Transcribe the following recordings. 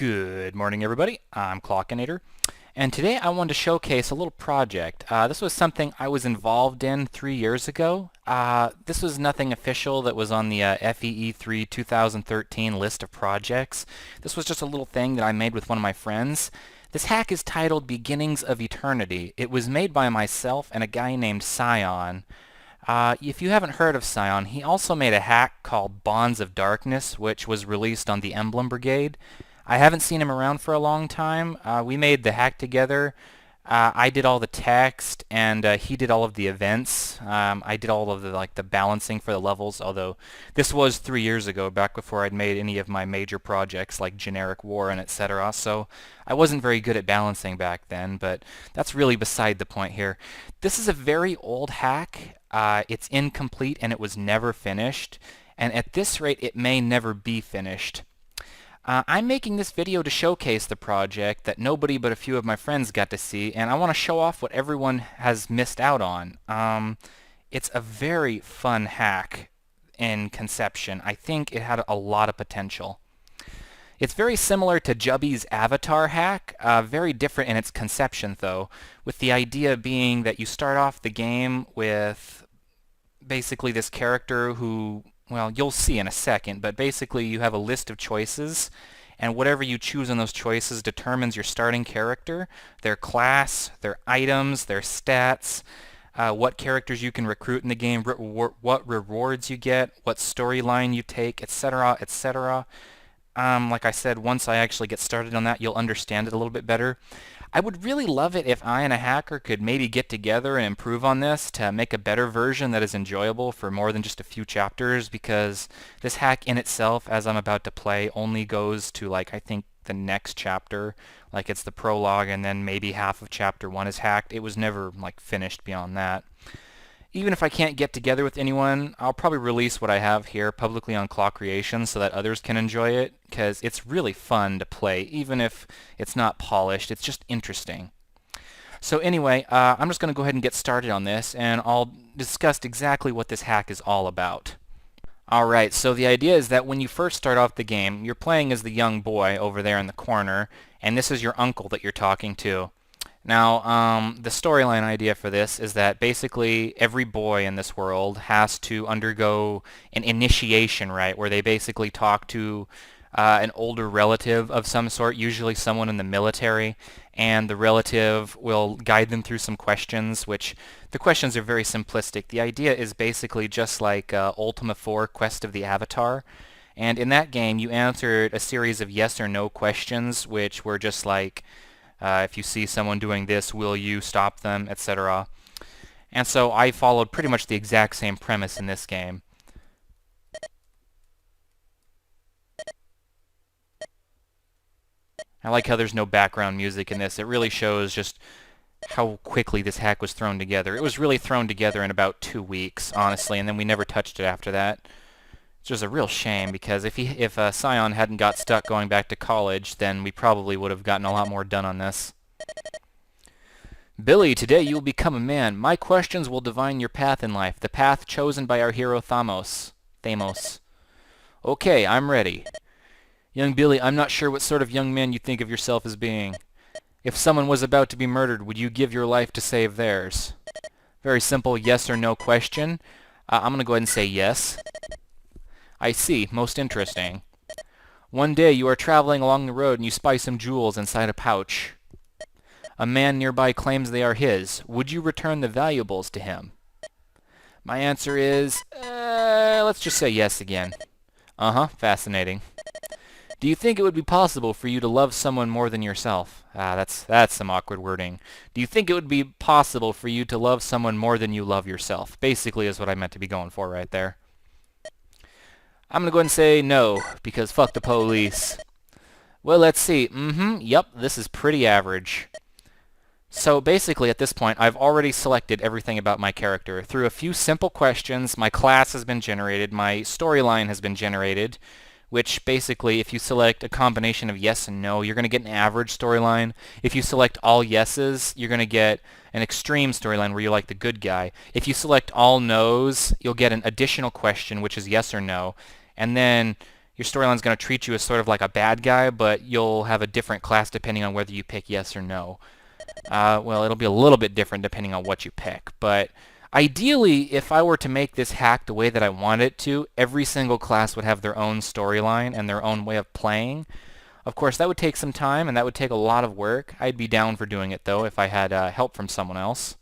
Good morning, everybody. I'm Klokinator, and today I wanted to showcase a little project. This was something I was involved in 3 years ago. This was nothing official that was on the FEE3 2013 list of projects. This was just a little thing that I made with one of my friends. This hack is titled Beginnings of Eternity. It was made by myself and a guy named Scion. If you haven't heard of Scion, he also made a hack called Bonds of Darkness, which was released on the Emblem Brigade. I haven't seen him around for a long time. We made the hack together. I did all the text, and he did all of the events. I did all of the balancing for the levels, although this was 3 years ago, back before I'd made any of my major projects like Generic War and etc. So I wasn't very good at balancing back then, but that's really beside the point here. This is a very old hack. It's incomplete and it was never finished, and at this rate it may never be finished. I'm making this video to showcase the project that nobody but a few of my friends got to see, and I want to show off what everyone has missed out on. It's a very fun hack in conception. I think it had a lot of potential. It's very similar to Jubby's avatar hack, very different in its conception though, with the idea being that you start off the game with basically this character who, well, you'll see in a second, but basically you have a list of choices, and whatever you choose in those choices determines your starting character, their class, their items, their stats, what characters you can recruit in the game, what rewards you get, what storyline you take, etc., etc. Like I said, once I actually get started on that, you'll understand it a little bit better. I would really love it if I and a hacker could maybe get together and improve on this to make a better version that is enjoyable for more than just a few chapters, because this hack in itself, as I'm about to play, only goes to I think the next chapter. It's the prologue, and then maybe half of chapter 1 is hacked. It was never finished beyond that. Even if I can't get together with anyone, I'll probably release what I have here publicly on Claw Creations so that others can enjoy it, because it's really fun to play, even if it's not polished. It's just interesting. So anyway, I'm just going to go ahead and get started on this, and I'll discuss exactly what this hack is all about. Alright, so the idea is that when you first start off the game, you're playing as the young boy over there in the corner, and this is your uncle that you're talking to. Now, the storyline idea for this is that basically every boy in this world has to undergo an initiation rite, where they basically talk to an older relative of some sort, usually someone in the military, and the relative will guide them through some questions, which the questions are very simplistic. The idea is basically just like Ultima 4 Quest of the Avatar, and in that game you answered a series of yes or no questions, which were just if you see someone doing this, will you stop them, etc. And so I followed pretty much the exact same premise in this game. I like how there's no background music in this. It really shows just how quickly this hack was thrown together. It was really thrown together in about 2 weeks, honestly, and then we never touched it after that. It's just a real shame, because if Scion hadn't got stuck going back to college, then we probably would have gotten a lot more done on this. Billy, today you will become a man. My questions will divine your path in life, the path chosen by our hero Thamos. Okay, I'm ready. Young Billy, I'm not sure what sort of young man you think of yourself as being. If someone was about to be murdered, would you give your life to save theirs? Very simple yes or no question. I'm going to go ahead and say yes. I see. Most interesting. One day you are traveling along the road and you spy some jewels inside a pouch. A man nearby claims they are his. Would you return the valuables to him? My answer is, let's just say yes again. Fascinating. Do you think it would be possible for you to love someone more than yourself? That's some awkward wording. Do you think it would be possible for you to love someone more than you love yourself? Basically is what I meant to be going for right there. I'm going to go ahead and say no, because fuck the police. Well, let's see. Yep, this is pretty average. So basically at this point, I've already selected everything about my character. Through a few simple questions, my class has been generated, my storyline has been generated, which basically, if you select a combination of yes and no, you're going to get an average storyline. If you select all yeses, you're going to get an extreme storyline where you're like the good guy. If you select all no's, you'll get an additional question, which is yes or no. And then your storyline's going to treat you as sort of like a bad guy, but you'll have a different class depending on whether you pick yes or no. Well, it'll be a little bit different depending on what you pick, but ideally, if I were to make this hack the way that I want it to, every single class would have their own storyline and their own way of playing. Of course, that would take some time, and that would take a lot of work. I'd be down for doing it, though, if I had help from someone else.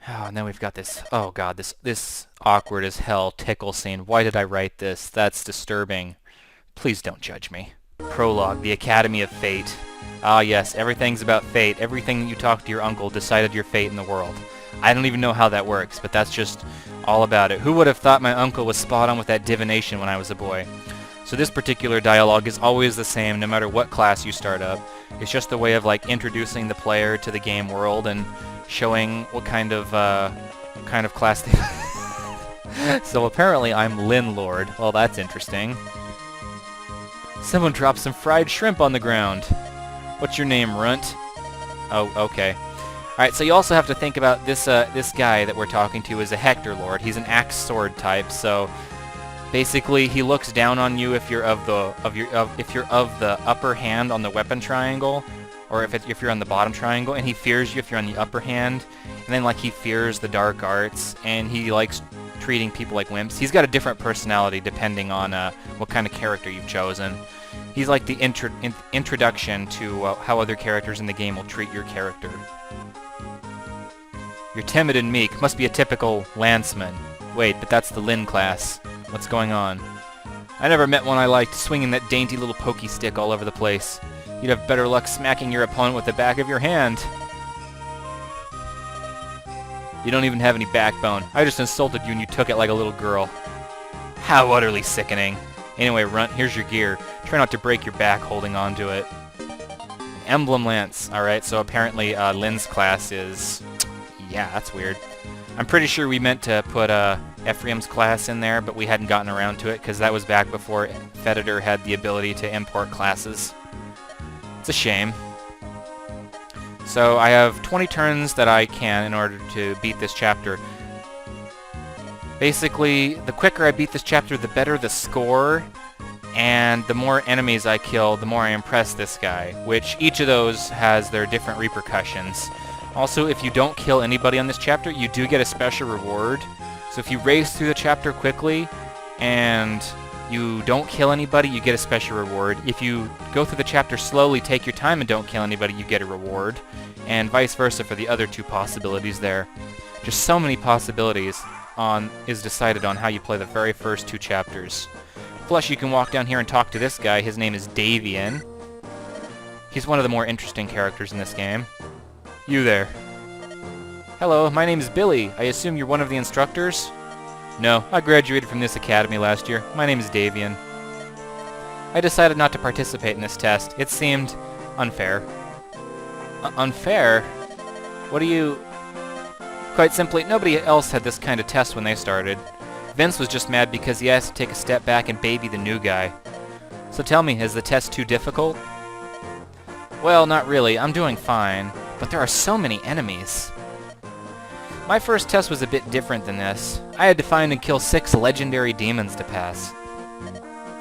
Oh, and then we've got this, oh god, this awkward as hell tickle scene. Why did I write this? That's disturbing. Please don't judge me. Prologue, the Academy of Fate. Ah yes, everything's about fate. Everything you talk to your uncle decided your fate in the world. I don't even know how that works, but that's just all about it. Who would have thought my uncle was spot on with that divination when I was a boy? So this particular dialogue is always the same no matter what class you start up. It's just a way of like introducing the player to the game world and showing what kind of class they So apparently I'm Lin Lord. Well, that's interesting. Someone dropped some fried shrimp on the ground. What's your name, Runt? Oh, okay. Alright, so you also have to think about this this guy that we're talking to is a Hector Lord. He's an axe sword type, so basically he looks down on you if you're of the upper hand on the weapon triangle, or if you're on the bottom triangle, and he fears you if you're on the upper hand, and then like he fears the dark arts, and he likes treating people like wimps. He's got a different personality depending on what kind of character you've chosen. He's like the introduction to how other characters in the game will treat your character. You're timid and meek. Must be a typical landsman. Wait, but that's the Lin class. What's going on? I never met one I liked, swinging that dainty little pokey stick all over the place. You'd have better luck smacking your opponent with the back of your hand. You don't even have any backbone. I just insulted you and you took it like a little girl. How utterly sickening. Anyway, Runt, here's your gear. Try not to break your back holding on to it. Emblem Lance. Alright, so apparently Lin's class is... Yeah, that's weird. I'm pretty sure we meant to put Ephraim's class in there, but we hadn't gotten around to it, because that was back before Feditor had the ability to import classes. It's a shame. So I have 20 turns that I can in order to beat this chapter. Basically, the quicker I beat this chapter, the better the score, and the more enemies I kill, the more I impress this guy, which each of those has their different repercussions. Also, if you don't kill anybody on this chapter, you do get a special reward. So if you race through the chapter quickly and you don't kill anybody, you get a special reward. If you go through the chapter slowly, take your time, and don't kill anybody, you get a reward. And vice versa for the other two possibilities there. Just so many possibilities is decided on how you play the very first two chapters. Plus, you can walk down here and talk to this guy. His name is Davian. He's one of the more interesting characters in this game. You there. Hello, my name is Billy. I assume you're one of the instructors? No, I graduated from this academy last year. My name is Davian. I decided not to participate in this test. It seemed unfair. Unfair? What do you... Quite simply, nobody else had this kind of test when they started. Vince was just mad because he asked to take a step back and baby the new guy. So tell me, is the test too difficult? Well, not really. I'm doing fine. But there are so many enemies. My first test was a bit different than this. I had to find and kill 6 legendary demons to pass.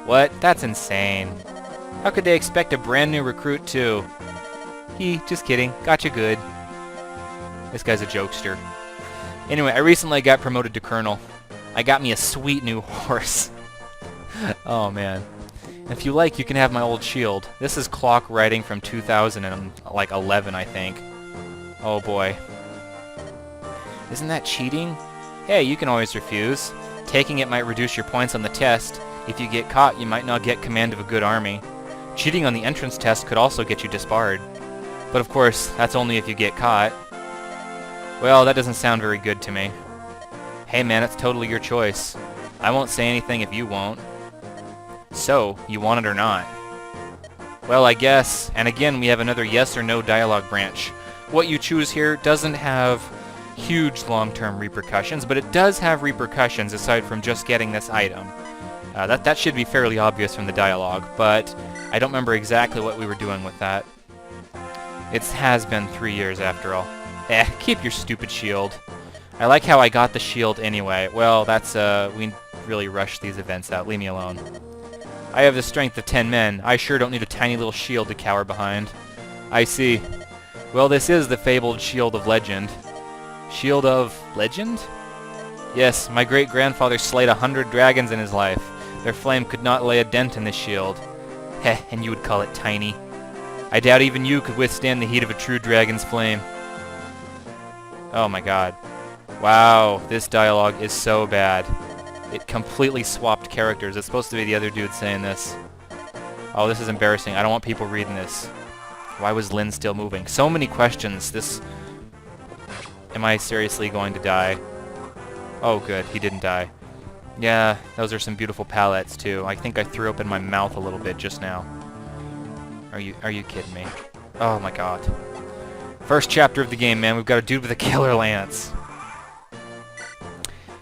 What? That's insane. How could they expect a brand new recruit to... Just kidding. Gotcha good. This guy's a jokester. Anyway, I recently got promoted to Colonel. I got me a sweet new horse. Oh man. If you like, you can have my old shield. This is clock writing from 2011, I think. Oh boy. Isn't that cheating? Hey, you can always refuse. Taking it might reduce your points on the test. If you get caught, you might not get command of a good army. Cheating on the entrance test could also get you disbarred. But of course, that's only if you get caught. Well, that doesn't sound very good to me. Hey man, it's totally your choice. I won't say anything if you won't. So, you want it or not? Well, I guess. And again, we have another yes or no dialogue branch. What you choose here doesn't have huge long-term repercussions, but it does have repercussions aside from just getting this item. That should be fairly obvious from the dialogue, but I don't remember exactly what we were doing with that. It has been 3 years after all. Keep your stupid shield. I like how I got the shield anyway. Well, that's, we really rush these events out. Leave me alone. I have the strength of 10 men. I sure don't need a tiny little shield to cower behind. I see. Well, this is the fabled Shield of Legend. Shield of Legend? Yes, my great-grandfather slayed 100 dragons in his life. Their flame could not lay a dent in this shield. Heh, and you would call it tiny. I doubt even you could withstand the heat of a true dragon's flame. Oh my god. Wow, this dialogue is so bad. It completely swapped characters. It's supposed to be the other dude saying this. Oh, this is embarrassing. I don't want people reading this. Why was Lynn still moving? So many questions. This... Am I seriously going to die? Oh, good. He didn't die. Yeah, those are some beautiful palettes, too. I think I threw up in my mouth a little bit just now. Are you kidding me? Oh, my God. First chapter of the game, man. We've got a dude with a killer lance.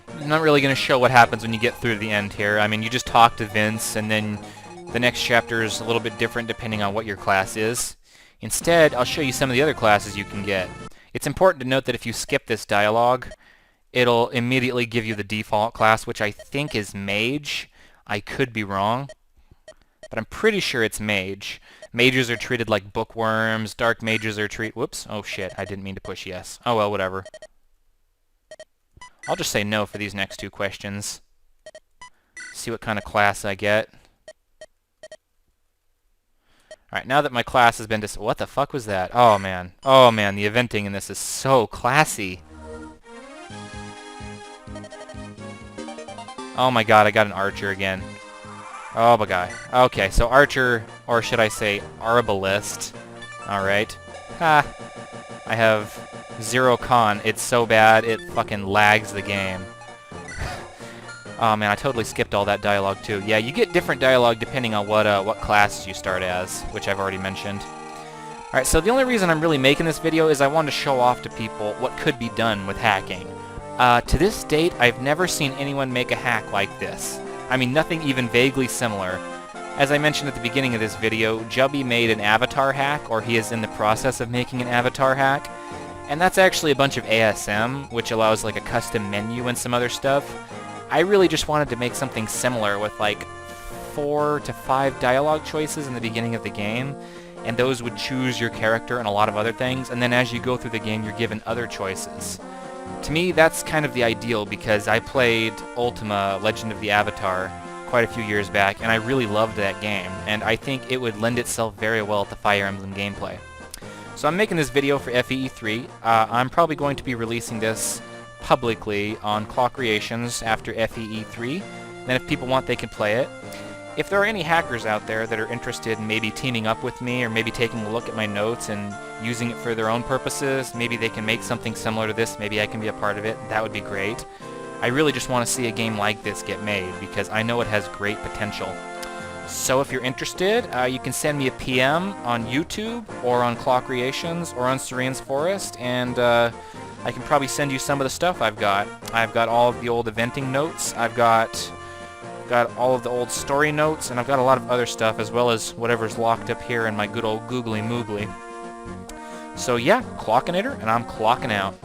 I'm not really going to show what happens when you get through to the end here. I mean, you just talk to Vince, and then the next chapter is a little bit different depending on what your class is. Instead, I'll show you some of the other classes you can get. It's important to note that if you skip this dialogue, it'll immediately give you the default class, which I think is Mage. I could be wrong, but I'm pretty sure it's Mage. Mages are treated like bookworms. Dark mages are treated... Whoops. Oh, shit. I didn't mean to push yes. Oh, well, whatever. I'll just say no for these next two questions. See what kind of class I get. Alright, now that my class has been what the fuck was that? Oh, man. Oh, man, the eventing in this is so classy. Oh my god, I got an archer again. Oh my god. Okay, so archer, or should I say arbalist. Alright. Ha! I have 0 con. It's so bad, it fucking lags the game. Oh man, I totally skipped all that dialogue too. Yeah, you get different dialogue depending on what classes you start as, which I've already mentioned. Alright, so the only reason I'm really making this video is I wanted to show off to people what could be done with hacking. To this date, I've never seen anyone make a hack like this. I mean, nothing even vaguely similar. As I mentioned at the beginning of this video, Jubby made an avatar hack, or he is in the process of making an avatar hack. And that's actually a bunch of ASM, which allows like a custom menu and some other stuff. I really just wanted to make something similar with like 4 to 5 dialogue choices in the beginning of the game, and those would choose your character and a lot of other things, and then as you go through the game you're given other choices. To me, that's kind of the ideal, because I played Ultima Legend of the Avatar quite a few years back, and I really loved that game, and I think it would lend itself very well to Fire Emblem gameplay. So I'm making this video for FEE3. I'm probably going to be releasing this publicly on Klokinator after FEE3. Then if people want, they can play it. If there are any hackers out there that are interested in maybe teaming up with me, or maybe taking a look at my notes and using it for their own purposes, maybe they can make something similar to this, maybe I can be a part of it, that would be great. I really just want to see a game like this get made, because I know it has great potential. So if you're interested, you can send me a PM on YouTube, or on Klokinator, or on Serene's Forest, and I can probably send you some of the stuff I've got. I've got all of the old eventing notes, I've got all of the old story notes, and I've got a lot of other stuff, as well as whatever's locked up here in my good old googly moogly. So yeah, Klokinator, and I'm clocking out.